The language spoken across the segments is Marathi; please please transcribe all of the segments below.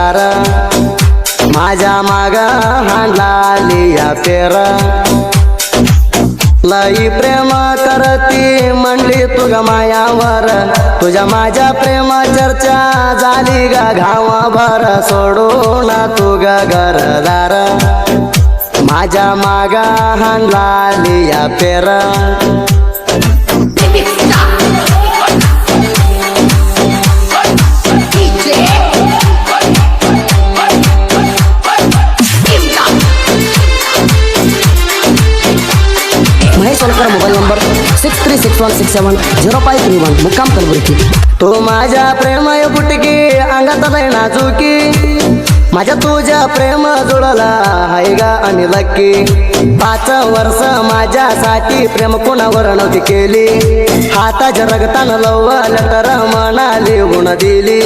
दार माझ्या माग हांडला लिया पेर लई प्रेम करती म्हणली तुग मायावर तुझ्या माझ्या प्रेम चर्चा झाली ग गावाभर सोडून तुग घरदार माझ्या माग हांडला लिया पेर महेश सोलकर मोबाईल नंबर 6361670531 मुक्काम कलबुर्गी। तू माझ्या प्रेम बुटकी अंगात लय नाजुकी माझ्या तुझ्या प्रेम जुळला हाय गा आणि लक्की 5 वर्ष माझ्यासाठी प्रेम कोणावर नव्हती केली हाताच्या रगतानं लवल तर मना लिहून दिली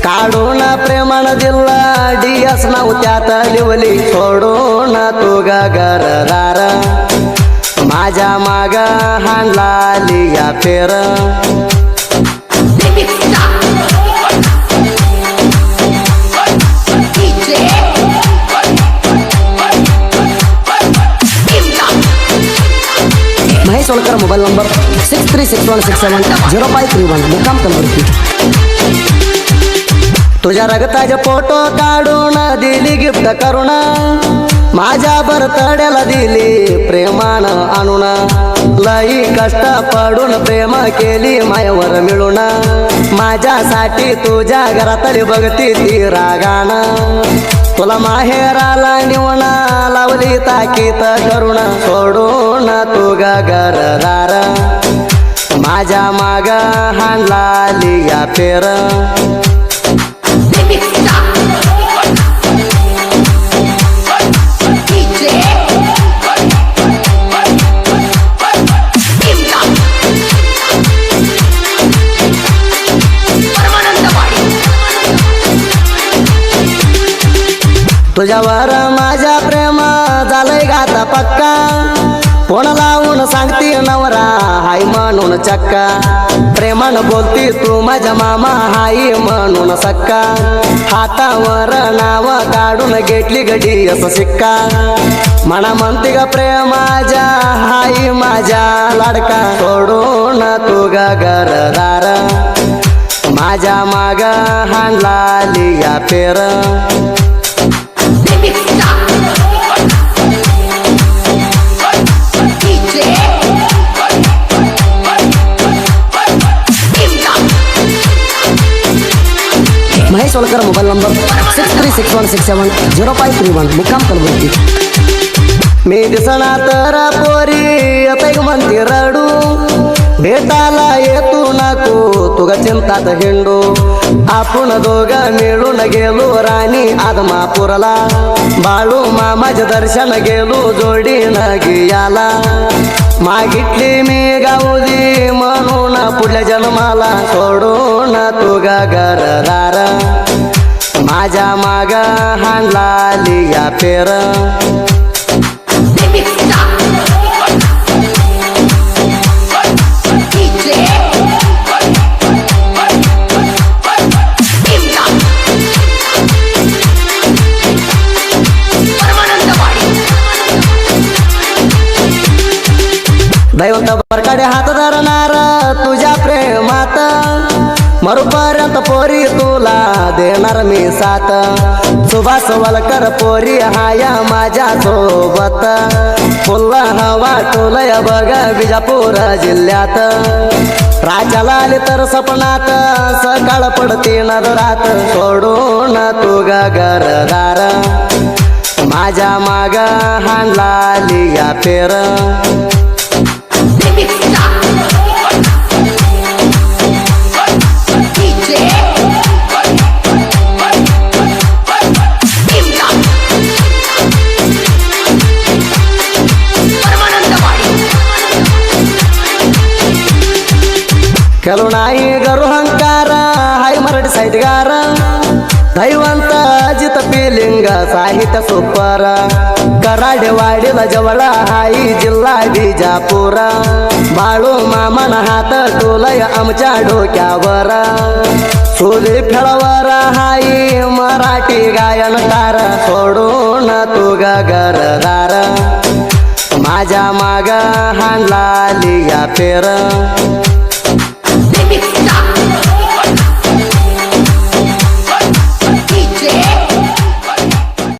काढून प्रेमान दिला डियस नाव त्यात लिवली सोडून तू ग घरदार माझ्या माग हांडला लिया पेर महेश सोलकर मोबाईल नंबर 6361670531 मुक्काम कलबुर्गी। तुझ्या रगताचे फोटो काढून दिली गिफ्ट करून माझ्या बर्थडेला दिली प्रेमान आणून लई कष्ट पडून प्रेम केली मायावर मिळून माझ्यासाठी तुझ्या घरातली बघती ती रागान तुला माहेराला निवण लावली ताकीत करून सोडून तू ग घरदार माझ्या माग हांडला लिया पेर तुझ्यावर माझ्या प्रेम झालंय गाता पक्का फोन लावून सांगती नवरा हाय म्हणून चक्का प्रेमान बोलती तू माझ्या मामा हाय म्हणून सक्का हातावर नाव काढून घेतली गडी असं शिक्का मना म्हणते ग प्रेम माझ्या हाय माझ्या लाडका सोडून तू ग घरदार माझ्या माग हांडला लिया पेर महेश सोलकर मोबाईल नंबर 6361670531 मुक्काम कलबुर्गी। मी दिसना तर पोरी येतय म्हणती रडू भेटाला येतू नको तुगा चिंतात हिंडू आपण दोघं मिळून गेलो राणी आदमापूरला बाळू मामाचे दर्शन गेलो जोडीनं गियाला मागितली मी गाऊदी म्हणून पुढल्या जन्माला सोडून तू ग घरदार माझ्या माग हांडला लिया पेर दैवत बरकाडे हात धरणार तुझ्या प्रेमात मरूपर्यंत पोरी तुला देणार मी साथ सुभाष वलकर पोरी हाया माझ्या सोबत फुल हवा टोलय बघ बिजापूर जिल्ह्यात राजाला आली तर सपनात सकाळ पडती नजरात सोडून तू ग घरदार माझ्या माग हांडला लिया पेर केलो नाही गरु हंकार हाय मराठी साहित्यकार दैवंत अजित पिलिंग साहित्य सुपर कराडेवाडीला जवळ हाय जिल्हा बिजापूर बाळू मामन हात टोलय आमच्या डोक्यावर तुझे फेळवर हाई मराठी गायनकार सोडून तू गरदार माझ्या माग हाणला लिया फेर